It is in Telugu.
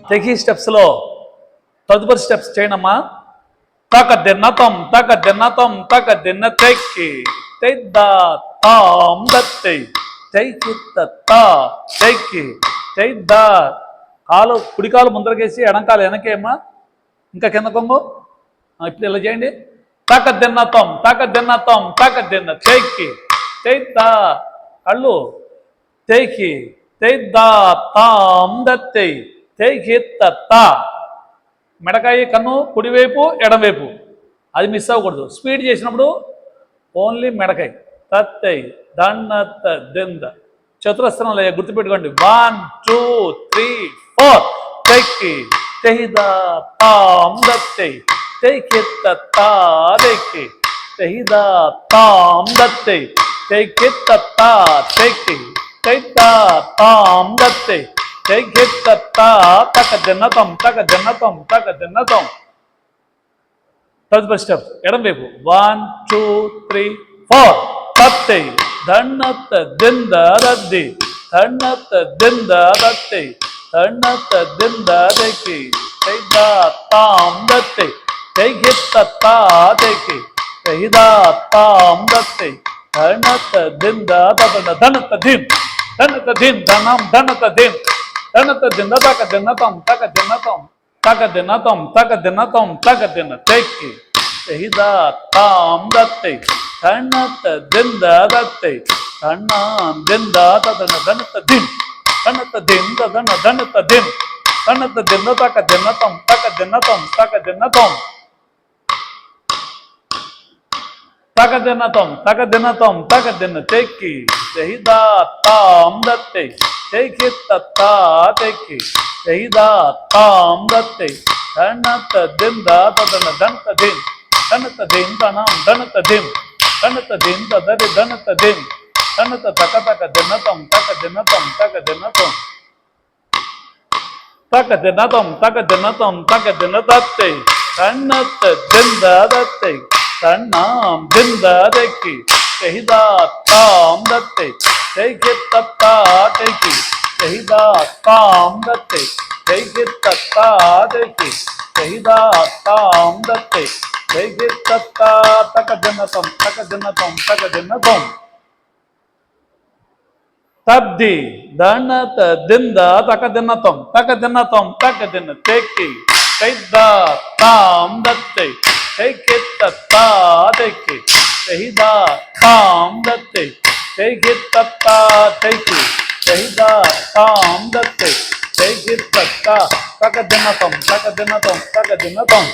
తెగి స్టెప్స్లో తదుపరి స్టెప్స్ చేయనమ్మా. తక దిన్నతం తక దిన్నతం తక దిన్న తెక్కి తెద్ద తాం దత్తై తెక్కి తా తెక్కి తెద్ద. కాలు కుడి కాలు ముందరకేసి ఎడంకాలు వెనకేమ్మా. ఇంకా కింద కొంగు. ఇప్పుడు ఇలా చేయండి. తక దిన్నతం తక దిన్నతం తక దిన్న తెక్కి తెద్ద. కళ్ళు తెక్కి తెద్ద తాం దత్తై తెక్కి తా. మెడకాయ కన్ను కుడివైపు ఎడమవైపు, అది మిస్ అవ్వకూడదు. స్పీడ్ చేసినప్పుడు ఓన్లీ మెడకాయ. తత్తై దన్నత్త దింద. చతురస్రంలో గుర్తుపెట్టుకోండి. 1 2 3 4. తెక్కి తెహిద తాం దత్తై తెక్కిత్త తా తెక్కి తెహిద తాం దత్తై తెక్కిత్త తా తెక్కి తెద్ద తాం దత్తై తెక్కిత్త తా తక దిన్నతం తక దిన్నతం తక దిన్నతం. తదుపరి స్టెప్ ఎడం వైపు. 1 2 3 4. తత్తై దన్నత్త దింద దద్ది దన్నత్త దింద దత్తై దన్నత్త దింద తెక్కి తెద్ద తాం దత్తై తెక్కిత్త తా తెక్కి తెహిద తాం దత్తై దన్నత్త దింద దన్న దన్నత్త దిన్ దన్నత్త దిన్ దనం దన్నత్త దిన్ దన్నత్త దింద తక దిన్నతం తక దిన్నతం తక దిన్నతం తక దిన్నతం తక దిన్న తెక్కి తెహిద తాం దత్తై దన్నత్త దింద దత్తై దన్నా దింద తదన దన్నత్త దిన్ దన్నత్త దింద దన్న దన్నత్త దిన్ దన్నత్త దింద తక దిన్నతం తక దిన్నతం తక దిన్నతం తక దిన్నతం తక దిన్నతం తక దిన్న తెక్కి తెహిద తాం దత్తై తెక్కిత్త తా తెక్కి తెహిద తాం దత్తై దన్నత్త దింద తదన దన్నత్త దిన్ దన్నత్త దిన్ దనం దన్నత్త దిన్ దన్నత్త దిన్ తదరి దన్నత్త దిన్ దన్నత్త తక తక దిన్నతం తక దిన్నతం తక దిన్నతం తక దిన్నతం తక దిన్నతం తక దిన్న దత్తై దన్నత్త దింద దత్తై దన్నాం దింద తెక్కి తెహిద తాం దత్తై తెక్కిత్త తా తెక్కి తెహిద తాం దత్తై తెక్కిత్త తా తెక్కి తెహిద తాం దత్తై తెక్కిత్త తా తక దిన్నతం తక దిన్నతం తక దిన్నతం. తద్ది దన్నత దింద తక దిన్నతం తక దిన్నతం తక దిన్న తెక్కి తెద్ద తాం దత్తై తెక్కిత్త తా తెక్కి తెహిద తాం దత్తై తెక్కిత్త తా తెక్కి తెహిద తాం దత్తై తెక్కిత్త తా తక దిన్నతం తక దిన్నతం తక దిన్నతం.